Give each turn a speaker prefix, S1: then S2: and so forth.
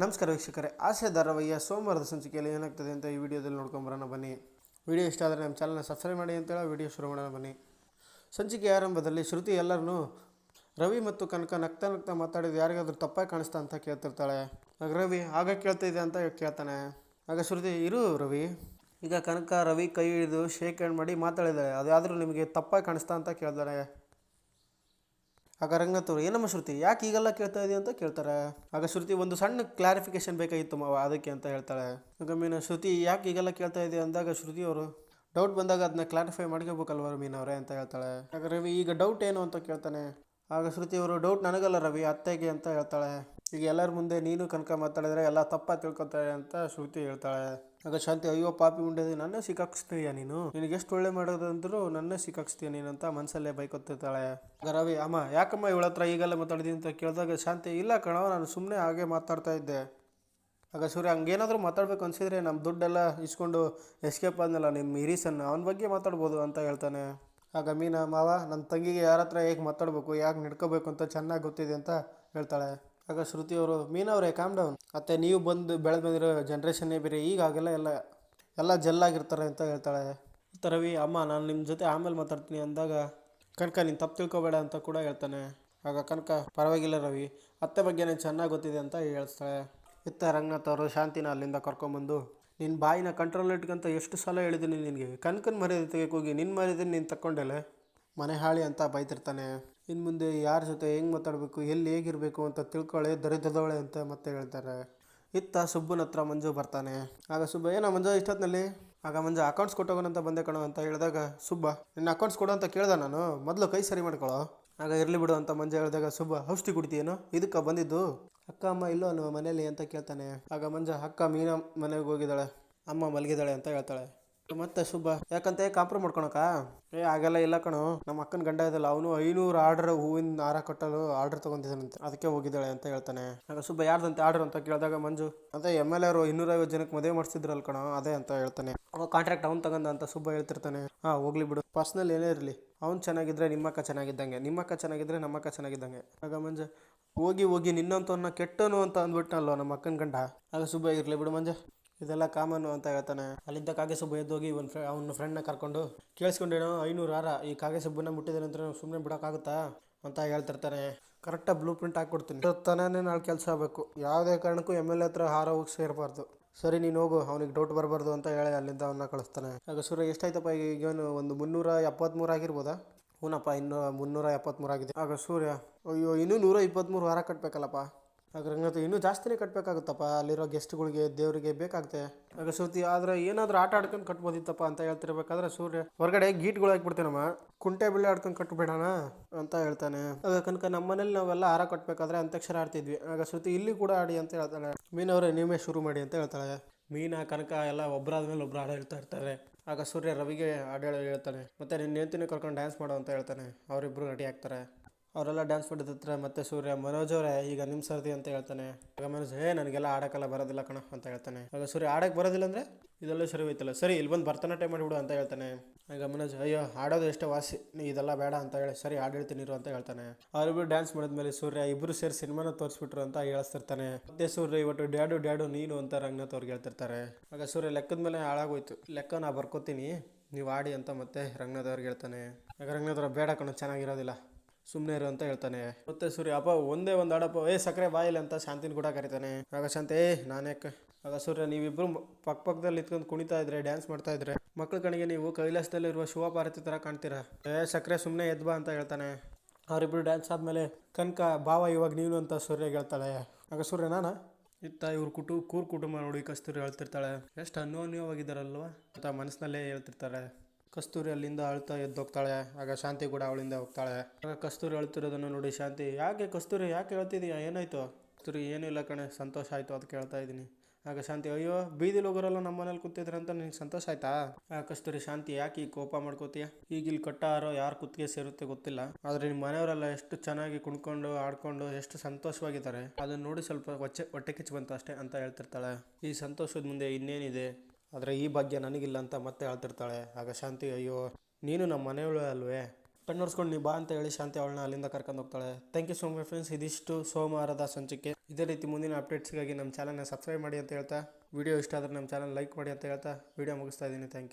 S1: ನಮಸ್ಕಾರ ವೀಕ್ಷಕರೇ, ಆಸೆ ಧಾರಾವಾಹಿಯ ಸೋಮವಾರದ ಸಂಚಿಕೆಯಲ್ಲಿ ಏನಾಗ್ತದೆ ಅಂತ ಈ ವಿಡಿಯೋದಲ್ಲಿ ನೋಡ್ಕೊಂಬರೋಣ ಬನ್ನಿ. ವಿಡಿಯೋ ಇಷ್ಟ ಆದರೆ ನಮ್ಮ ಚಾನಲ್ನ ಸಬ್ಸ್ಕ್ರೈಬ್ ಮಾಡಿ ಅಂತೇಳಿ ವಿಡಿಯೋ ಶುರು ಮಾಡೋಣ ಬನ್ನಿ. ಸಂಚಿಕೆಯ ಆರಂಭದಲ್ಲಿ ಶ್ರುತಿ ಎಲ್ಲರನ್ನೂ ರವಿ ಮತ್ತು ಕನಕ ನಗ್ತಾ ನಗ್ತಾ ಮಾತಾಡಿದ್ದು ಯಾರಿಗಾದ್ರೂ ತಪ್ಪಾಗಿ ಕಾಣಿಸ್ತಾ ಅಂತ ಕೇಳ್ತಿರ್ತಾಳೆ. ಆಗ ರವಿ ಆಗ ಕೇಳ್ತಾ ಇದೆ ಅಂತ ಕೇಳ್ತಾನೆ. ಆಗ ಶ್ರುತಿ, ಇರು ರವಿ. ಈಗ ಕನಕ ರವಿ ಕೈ ಹಿಡಿದು ಶೇಕ್ ಹ್ಯಾಂಡ್ ಮಾಡಿ ಮಾತಾಡಿದ್ದಾಳೆ, ಅದಾದರೂ ನಿಮಗೆ ತಪ್ಪಾಗಿ ಕಾಣಿಸ್ತಾ ಅಂತ ಕೇಳ್ತಾರೆ. ಆಗ ರಂಗನಾಥ್ ಅವರು, ಏನಮ್ಮ ಶ್ರುತಿ, ಯಾಕೆ ಈಗೆಲ್ಲ ಕೇಳ್ತಾ ಇದೆಯಾ ಅಂತ ಕೇಳ್ತಾರೆ. ಆಗ ಶ್ರುತಿ, ಒಂದು ಸಣ್ಣ ಕ್ಲಾರಿಫಿಕೇಶನ್ ಬೇಕಾಗಿತ್ತು ಮಾವ, ಅದಕ್ಕೆ ಅಂತ ಹೇಳ್ತಾಳೆ. ಆಗ ಮೀನಾ, ಶ್ರುತಿ ಯಾಕೆ ಈಗೆಲ್ಲ ಕೇಳ್ತಾ ಇದೆಯಾ ಅಂದಾಗ ಶ್ರುತಿ ಅವರು, ಡೌಟ್ ಬಂದಾಗ ಅದನ್ನ ಕ್ಲಾರಿಫೈ ಮಾಡ್ಕೋಬೇಕಲ್ವ ಮೀನವ್ರೆ ಅಂತ ಹೇಳ್ತಾಳೆ. ಆಗ ರವಿ, ಈಗ ಡೌಟ್ ಏನು ಅಂತ ಕೇಳ್ತಾನೆ. ಆಗ ಶ್ರುತಿ ಅವರು, ಡೌಟ್ ನನಗಲ್ಲ ರವಿ, ಅತ್ತೆಗೆ ಅಂತ ಹೇಳ್ತಾಳೆ. ಈಗ ಎಲ್ಲರ ಮುಂದೆ ನೀನು ಕನಕ ಮಾತಾಡಿದ್ರೆ ಎಲ್ಲ ತಪ್ಪಾಗಿ ತಿಳ್ಕೊತಾರೆ ಅಂತ ಶ್ರುತಿ ಹೇಳ್ತಾಳೆ. ಆಗ ಶಾಂತಿ, ಅಯ್ಯೋ ಪಾಪಿ ಉಂಡದೆ, ನನ್ನೇ ಸಿಕ್ಕಾಕ್ಸ್ತೀಯ ನೀನು, ನಿನಗೆ ಎಷ್ಟು ಒಳ್ಳೆ ಮಾಡೋದಂದ್ರೂ ನನ್ನೇ ಸಿಕ್ಕಾಕ್ಸ್ತೀಯ ನೀನಂತ ಮನಸ್ಸಲ್ಲೇ ಬೈಕೊತಿರ್ತಾಳೆ. ಆಗ ರವಿ, ಅಮ್ಮ ಯಾಕಮ್ಮ ಇವಳ ಹತ್ರ ಈಗೆಲ್ಲ ಮಾತಾಡಿದ್ದೀನಿ ಅಂತ ಕೇಳಿದಾಗ ಶಾಂತಿ, ಇಲ್ಲ ಕಣವ, ನಾನು ಸುಮ್ಮನೆ ಹಾಗೆ ಮಾತಾಡ್ತಾ ಇದ್ದೆ. ಆಗ ಸೂರ್ಯ, ಹಂಗೇನಾದರೂ ಮಾತಾಡ್ಬೇಕು ಅನಿಸಿದ್ರೆ ನಮ್ಮ ದುಡ್ಡೆಲ್ಲ ಇಸ್ಕೊಂಡು ಎಸ್ಕೇಪ್ ಆದ್ನಲ್ಲ ನಿಮ್ಮ ಹಿರೀಸನ್ನ, ಅವನ ಬಗ್ಗೆ ಮಾತಾಡ್ಬೋದು ಅಂತ ಹೇಳ್ತಾನೆ. ಆಗ ಮೀನಾ, ಮಾವ ನನ್ನ ತಂಗಿಗೆ ಯಾರ ಹತ್ರ ಹೇಗೆ ಮಾತಾಡಬೇಕು, ಯಾಕೆ ನಡ್ಕೋಬೇಕು ಅಂತ ಚೆನ್ನಾಗಿ ಗೊತ್ತಿದೆ ಅಂತ ಹೇಳ್ತಾಳೆ. ಆಗ ಶ್ರುತಿಯವರು, ಮೀನವರೇ ಕಾಮ್ ಡೌನ್, ಮತ್ತು ನೀವು ಬಂದು ಬೆಳೆದು ಬಂದಿರೋ ಜನ್ರೇಷನ್ನೇ ಬೇರೆ, ಈಗಾಗೆಲ್ಲ ಎಲ್ಲ ಜೆಲ್ಲಾಗಿರ್ತಾರೆ ಅಂತ ಹೇಳ್ತಾಳೆ. ಮತ್ತು ರವಿ, ಅಮ್ಮ ನಾನು ನಿಮ್ಮ ಜೊತೆ ಆಮೇಲೆ ಮಾತಾಡ್ತೀನಿ ಅಂದಾಗ ಕನಕ ನೀನು ತಪ್ಪು ತಿಳ್ಕೊಬೇಡ ಅಂತ ಕೂಡ ಹೇಳ್ತಾನೆ. ಆಗ ಕನಕ, ಪರವಾಗಿಲ್ಲ ರವಿ, ಅತ್ತೆ ಬಗ್ಗೆ ನನಗೆ ಚೆನ್ನಾಗಿ ಗೊತ್ತಿದೆ ಅಂತ ಹೇಳ್ತಾಳೆ. ಇತ್ತ ರಂಗನಾಥ್ ಅವರು ಶಾಂತಿನ ಅಲ್ಲಿಂದ ಕರ್ಕೊಂಬಂದು, ನಿನ್ನ ಬಾಯಿನ ಕಂಟ್ರೋಲ್ ಇಟ್ಕೊಂತ ಎಷ್ಟು ಸಲ ಹೇಳಿದ್ದೀನಿ ನಿನಗೆ, ಕನಕನ ಮರ್ಯಾದೆ ತೆಗೆಯೋಕೆ ಹೋಗಿ ನಿನ್ನ ಮರ್ಯಾದೆ ನೀನು ತಕ್ಕೊಂಡೆಲೆ, ಮನೆ ಹಾಳಿ ಅಂತ ಬೈತಿರ್ತಾನೆ. ಇನ್ನು ಮುಂದೆ ಯಾರ ಜೊತೆ ಹೆಂಗೆ ಮಾತಾಡಬೇಕು, ಎಲ್ಲಿ ಹೇಗಿರಬೇಕು ಅಂತ ತಿಳ್ಕೊಳ್ಳೆ ದರಿದ್ರದವಳೆ ಅಂತ ಮತ್ತೆ ಹೇಳ್ತಾರೆ. ಇತ್ತ ಸುಬ್ಬನ ಹತ್ರ ಮಂಜು ಬರ್ತಾನೆ. ಆಗ ಸುಬ್ಬ, ಏನೋ ಮಂಜು ಇಷ್ಟೊತ್ತಿನಲ್ಲಿ? ಆಗ ಮಂಜು, ಅಕೌಂಟ್ಸ್ ಕೊಟ್ಟೋಗೋಣಂತ ಬಂದೆ ಕಣೋ ಅಂತ ಹೇಳಿದಾಗ ಸುಬ್ಬ, ನಿನ್ನ ಅಕೌಂಟ್ಸ್ ಕೊಡು ಅಂತ ಕೇಳ್ದೆ ನಾನು, ಮೊದಲು ಕೈ ಸರಿ ಮಾಡ್ಕೊಳ್ಳೋ. ಆಗ ಇರಲಿ ಬಿಡು ಅಂತ ಮಂಜು ಹೇಳಿದಾಗ ಸುಬ್ಬ, ಔಷಧಿ ಕುಡಿತೀಯೇನೋ, ಇದಕ್ಕೆ ಬಂದಿದ್ದು? ಅಕ್ಕ ಅಮ್ಮ ಇಲ್ಲೋ ಅನ್ನೋ ಮನೇಲಿ ಅಂತ ಕೇಳ್ತಾನೆ. ಆಗ ಮಂಜ, ಅಕ್ಕ ಮೀನಾ ಮನೆಗೆ ಹೋಗಿದ್ದಾಳೆ, ಅಮ್ಮ ಮಲಗಿದ್ದಾಳೆ ಅಂತ ಹೇಳ್ತಾಳೆ. ಮತ್ತೆ ಸುಬ್ಬ, ಯಾಕಂತೆ ಕಾಂಪ್ರಮ್ ಮಾಡ್ಕೊಳಕ? ಹಾಗೆಲ್ಲ ಇಲ್ಲ ಕಣೋ, ನಮ್ಮ ಅಕ್ಕನ ಗಂಡ ಇದಲ್ಲ, ಅವನು 500 ಆರ್ಡರ್ ಹೂವಿನ ಹಾರ ಕಟ್ಟಲು ಆರ್ಡರ್ ತೊಗೊಂಡಿದ್ದಾನಂತೆ, ಅದಕ್ಕೆ ಹೋಗಿದ್ದಾಳೆ ಅಂತ ಹೇಳ್ತಾನೆ. ಆಗ ಸುಬ್ಬ, ಯಾರ್ದಂತೆ ಆರ್ಡರ್ ಅಂತ ಕೇಳಿದಾಗ ಮಂಜು, ಅದೇ MLA ಅವರು 250 ಜನಕ್ಕೆ ಮದುವೆ ಮಾಡಿಸಿದ್ರಲ್ಲ ಕಣೋ, ಅದೇ ಅಂತ ಹೇಳ್ತಾನೆ. ಅವಾಗ ಕಾಂಟ್ರಾಕ್ಟ್ ಅವ್ನು ತಗೊಂಡ ಅಂತ ಸುಬ್ಬ ಹೇಳ್ತಿರ್ತಾನೆ. ಹೋಗ್ಲಿ ಬಿಡು, ಪರ್ಸ್ನಲ್ ಏನೇ ಇರಲಿ, ಅವ್ನು ಚೆನ್ನಾಗಿದ್ರೆ ನಿಮ್ಮಕ್ಕ ಚೆನ್ನಾಗಿದ್ದಂಗೆ, ನಿಮ್ಮಕ್ಕ ಚೆನ್ನಾಗಿದ್ರೆ ನಮ್ಮಕ್ಕ ಚೆನ್ನಾಗಿದ್ದಂಗೆ. ಆಗ ಮಂಜ, ಹೋಗಿ ಹೋಗಿ ನಿನ್ನಂತವನ್ನ ಕೆಟ್ಟನು ಅಂತ ಅಂದ್ಬಿಟ್ಟನಲ್ವ ನಮ್ಮ ಅಕ್ಕನ ಗಂಡ. ಆಗ ಸುಬ್ಬ, ಇರಲಿ ಬಿಡು ಮಂಜ, ಇದೆಲ್ಲ ಕಾಮನ್ನು ಅಂತ ಹೇಳ್ತಾನೆ. ಅಲ್ಲಿಂದ ಕಾಗೆ ಸುಬ್ಬ ಎದ್ದೋಗಿ ಅವನ ಫ್ರೆಂಡ್ನ ಕರ್ಕೊಂಡು, ಕೇಳಿಸ್ಕೊಂಡೇನೋ 500 ಹಾರ ಈ ಕಾಗೆ ಸುಬ್ಬನ ಮುಟ್ಟಿದ್ದಾನೆ ಅಂತ ಸುಮ್ಮನೆ ಬಿಡೋಕ್ಕಾಗುತ್ತಾ ಅಂತ ಹೇಳ್ತಿರ್ತಾನೆ. ಕರೆಕ್ಟಾಗಿ ಬ್ಲೂ ಪ್ರಿಂಟ್ ಹಾಕ್ಕೊಡ್ತೀನಿ, ತನೇ ನಾಳೆ ಕೆಲಸ ಆಗಬೇಕು, ಯಾವುದೇ ಕಾರಣಕ್ಕೂ MLA ಹತ್ರ ಹಾರ ಹೋಗಿ ಸೇರಬಾರ್ದು, ಸರಿ ನೀನು ಹೋಗು, ಅವನಿಗೆ ಡೌಟ್ ಬರಬಾರ್ದು ಅಂತ ಹೇಳಿ ಅಲ್ಲಿಂದ ಅವನ್ನ ಕಳಿಸ್ತಾನೆ. ಆಗ ಸೂರ್ಯ, ಎಷ್ಟಾಯ್ತಪ್ಪ ಈಗೇನು ಒಂದು 373 ಆಗಿರ್ಬೋದಾ? ಹೂನಪ್ಪ, ಇನ್ನು 373 ಆಗಿದೆ. ಆಗ ಸೂರ್ಯ, ಅಯ್ಯೋ ಇನ್ನೂ 123 ವಾರ ಕಟ್ಟಬೇಕಲ್ಲಪ್ಪ. ಆಗ ರಂಗನಾಥ್, ಇನ್ನೂ ಜಾಸ್ತಿನೇ ಕಟ್ಟಬೇಕಾಗುತ್ತಪ್ಪ, ಅಲ್ಲಿರೋ ಗೆಸ್ಟ್ಗಳಿಗೆ ದೇವರಿಗೆ ಬೇಕಾಗುತ್ತೆ. ಆಗ ಶ್ರುತಿ, ಆದರೆ ಏನಾದರೂ ಆಟ ಆಡ್ಕೊಂಡು ಕಟ್ಬೋದಿತ್ತಪ್ಪ ಅಂತ ಹೇಳ್ತಿರ್ಬೇಕಾದ್ರೆ ಸೂರ್ಯ, ಹೊರಗಡೆ ಗೀಟ್ಗಳು ಹಾಕ್ಬಿಡ್ತೇನಮ್ಮ, ಕುಂಟೆ ಬಿಳ್ಳೆ ಆಡ್ಕೊಂಡು ಕಟ್ಬಿಡೋಣ ಅಂತ ಹೇಳ್ತಾನೆ. ಆಗ ಕನಕ, ನಮ್ಮ ಮನೇಲಿ ನಾವೆಲ್ಲ ಹಾರ ಕಟ್ಟಬೇಕಾದ್ರೆ ಅಂತ್ಯಾಕ್ಷರ ಆಡ್ತಿದ್ವಿ. ಆಗ ಶ್ರುತಿ, ಇಲ್ಲಿ ಕೂಡ ಆಡಿ ಅಂತ ಹೇಳ್ತಾಳೆ. ಮೀನವರೇ ನೀವೇ ಶುರು ಮಾಡಿ ಅಂತ ಹೇಳ್ತಾಳೆ. ಮೀನಾ ಕನಕ ಎಲ್ಲ ಒಬ್ಬರಾದ್ಮೇಲೆ ಒಬ್ಬರು ಹಾಡು ಹೇಳ್ತಾ ಇರ್ತಾರೆ. ಆಗ ಸೂರ್ಯ ರವಿಗೆ ಹಾಡು ಹೇಳ್ತಾನೆ, ಮತ್ತೆ ನಿನ್ನ ಹೆಂಡತಿನ ಕರ್ಕೊಂಡು ಡ್ಯಾನ್ಸ್ ಮಾಡೋ ಅಂತ ಹೇಳ್ತಾನೆ. ಅವರಿಬ್ಬರು ರೆಡಿ ಆಗ್ತಾರೆ. ಅವರೆಲ್ಲ ಡ್ಯಾನ್ಸ್ ಮಾಡಿದ್ರೆ ಮತ್ತೆ ಸೂರ್ಯ, ಮನೋಜ್ ಅವರೇ ಈಗ ನಿಮ್ಮ ಸರ್ದಿ ಅಂತ ಹೇಳ್ತಾನೆ. ಆಗ ಮನೋಜ್, ನನಗೆಲ್ಲ ಆಡೋಕ್ಕೆಲ್ಲ ಬರೋದಿಲ್ಲ ಕಣ ಅಂತ ಹೇಳ್ತಾನೆ. ಆಗ ಸೂರ್ಯ, ಆಡೋಕ್ಕೆ ಬರೋದಿಲ್ಲ ಅಂದರೆ ಇದೆಲ್ಲ ಸರಿ ಹೋಯ್ತಲ್ಲ, ಸರಿ ಇಲ್ಲಿ ಬಂದು ಭರತನಾಟ್ಯ ಮಾಡಿಬಿಡು ಅಂತ ಹೇಳ್ತಾನೆ. ಆಗ ಮನೋಜ್, ಅಯ್ಯೋ ಆಡೋದು ಎಷ್ಟೋ ವಾಸಿ, ಇದೆಲ್ಲ ಬೇಡ ಅಂತ ಹೇಳಿ, ಸರಿ ಆಡು ಹೇಳ್ತೀನಿ ಅಂತ ಹೇಳ್ತಾನೆ. ಅವರಿಬ್ಬರು ಡ್ಯಾನ್ಸ್ ಮಾಡಿದ್ಮೇಲೆ ಸೂರ್ಯ, ಇಬ್ಬರು ಸೇರಿ ಸಿನಿಮಾನ ತೋರಿಸ್ಬಿಟ್ರು ಅಂತ ಹೇಳಿಸ್ತಿರ್ತಾನೆ. ಮತ್ತೆ ಸೂರ್ಯ, ಇವತ್ತು ಡ್ಯಾಡು ನೀನು ಅಂತ ರಂಗನಾಥ್ ಅವ್ರಿಗೆ ಹೇಳ್ತಿರ್ತಾರೆ. ಆಗ ಸೂರ್ಯ, ಲೆಕ್ಕದ ಮೇಲೆ ಹಾಳಾಗೋಯ್ತು, ಲೆಕ್ಕ ನಾ ಬರ್ಕೋತೀನಿ, ನೀವು ಆಡಿ ಅಂತ ಮತ್ತೆ ರಂಗನಾಥ್ ಅವ್ರಿಗೆ ಹೇಳ್ತಾನೆ. ಆಗ ರಂಗನಾಥ್ ಅವ್ರು, ಬೇಡ ಕಣ ಚೆನ್ನಾಗಿರೋದಿಲ್ಲ, ಸುಮ್ಮನೆ ಇರು ಅಂತ ಹೇಳ್ತಾನೆ. ಮತ್ತೆ ಸೂರ್ಯ, ಅಪ್ಪ ಒಂದೇ ಒಂದು ಆಡಪ್ಪ, ಸಕ್ಕರೆ ಬಾಯಿಲ್ಲ ಅಂತ ಶಾಂತಿನ ಕೂಡ ಕರಿತಾನೆ. ಆಗ ಶಾಂತಿ, ನಾನೇಕ. ಆಗ ಸೂರ್ಯ, ನೀವಿಬ್ಬರು ಪಕ್ಕದಲ್ಲಿ ಇತ್ಕೊಂಡು ಕುಣಿತಾ ಇದ್ರೆ, ಡ್ಯಾನ್ಸ್ ಮಾಡ್ತಾ ಇದ್ರೆ, ಮಕ್ಕಳ ಕಣಿಗೆ ನೀವು ಕೈಲಾಸದಲ್ಲಿರುವ ಶಿವಪಾರ್ವತಿ ಥರ ಕಾಣ್ತೀರಾ, ಸಕ್ಕರೆ ಸುಮ್ಮನೆ ಎದ್ಬಾ ಅಂತ ಹೇಳ್ತಾನೆ. ಅವರಿಬ್ಬರು ಡ್ಯಾನ್ಸ್ ಆದಮೇಲೆ ಕನಕ, ಭಾವ ಇವಾಗ ನೀನು ಅಂತ ಸೂರ್ಯಗೆ ಹೇಳ್ತಾಳೆ. ಆಗ ಸೂರ್ಯ, ನಾನಾ? ಇತ್ತ ಇವ್ರ ಕುಟುಂಬ ನೋಡಿ ಕಸ್ತೂರಿ ಹೇಳ್ತಿರ್ತಾಳೆ, ಎಷ್ಟು ಅನ್ಯೋನ್ಯವಾಗಿದ್ದಾರಲ್ವ ಅಂತ ಮನಸ್ಸಿನಲ್ಲೇ ಹೇಳ್ತಿರ್ತಾರೆ. ಕಸ್ತೂರಿ ಅಲ್ಲಿಂದ ಅಳ್ತಾ ಎದ್ದೋಗ್ತಾಳೆ. ಆಗ ಶಾಂತಿ ಕೂಡ ಅವಳಿಂದ ಹೋಗ್ತಾಳೆ. ಆಗ ಕಸ್ತೂರಿ ಅಳ್ತಿರೋದನ್ನು ನೋಡಿ ಶಾಂತಿ, ಯಾಕೆ ಕಸ್ತೂರಿ ಯಾಕೆ ಹೇಳ್ತಿದೀಯಾ, ಏನಾಯ್ತು? ಕಸ್ತೂರಿ, ಏನೂ ಇಲ್ಲ ಕಣೆ, ಸಂತೋಷ ಆಯಿತು ಅದಕ್ಕೆ ಹೇಳ್ತಾ ಇದ್ದೀನಿ. ಆಗ ಶಾಂತಿ, ಅಯ್ಯೋ ಬೀದಿಲಿ ಹೋಗೋರೆಲ್ಲ ನಮ್ಮ ಮನೇಲಿ ಕೂತಿದ್ರೆ ಅಂತ ನಿನ್ಗೆ ಸಂತೋಷ ಆಯ್ತಾ? ಆಗ ಕಸ್ತೂರಿ, ಶಾಂತಿ ಯಾಕೆ ಈ ಕೋಪ ಮಾಡ್ಕೋತೀಯ, ಈಗ ಇಲ್ಲಿ ಕಟ್ಟಾರೋ ಯಾರು ಕುತ್ತಿಗೆ ಸೇರುತ್ತೆ ಗೊತ್ತಿಲ್ಲ, ಆದರೆ ನಿಮ್ಮ ಮನೆಯವರೆಲ್ಲ ಎಷ್ಟು ಚೆನ್ನಾಗಿ ಕುಣ್ಕೊಂಡು ಆಡ್ಕೊಂಡು ಎಷ್ಟು ಸಂತೋಷವಾಗಿದ್ದಾರೆ, ಅದನ್ನ ನೋಡಿ ಸ್ವಲ್ಪ ಹೊಟ್ಟೆ ಕಿಚ್ಚು ಬಂತು ಅಷ್ಟೇ ಅಂತ ಹೇಳ್ತಿರ್ತಾಳೆ. ಈ ಸಂತೋಷದ ಮುಂದೆ ಇನ್ನೇನಿದೆ, ಆದರೆ ಈ ಭಾಗ್ಯ ನನಗಿಲ್ಲ ಅಂತ ಮತ್ತೆ ಹೇಳ್ತಿರ್ತಾಳೆ. ಆಗ ಶಾಂತಿ, ಅಯ್ಯೋ ನೀನು ನಮ್ಮ ಮನೆಯವಳು ಅಲ್ವೇ, ಕಣ್ಣೊರ್ಸ್ಕೊಂಡು ನೀ ಬಾ ಅಂತ ಹೇಳಿ ಶಾಂತಿ ಅವಳನ್ನ ಅಲ್ಲಿಂದ ಕರ್ಕೊಂಡು ಹೋಗ್ತಾಳೆ. Thank you so much friends. ಇದಿಷ್ಟು ಸೋಮವಾರದ ಸಂಚಿಕೆ. ಇದೇ ರೀತಿ ಮುಂದಿನ ಅಪ್ಡೇಟ್ಸ್ಗಾಗಿ ನಮ್ಮ ಚಾನಲ್ನ ಸಬ್ಸ್ಕ್ರೈಬ್ ಮಾಡಿ ಅಂತ ಹೇಳ್ತಾ, ವಿಡಿಯೋ ಇಷ್ಟ ಆದರೆ ನಮ್ಮ ಚಾನಲ್ ಲೈಕ್ ಮಾಡಿ ಅಂತ ಹೇಳ್ತಾ ವಿಡಿಯೋ ಮುಗಿಸ್ತಾ ಇದ್ದೀನಿ. Thank you.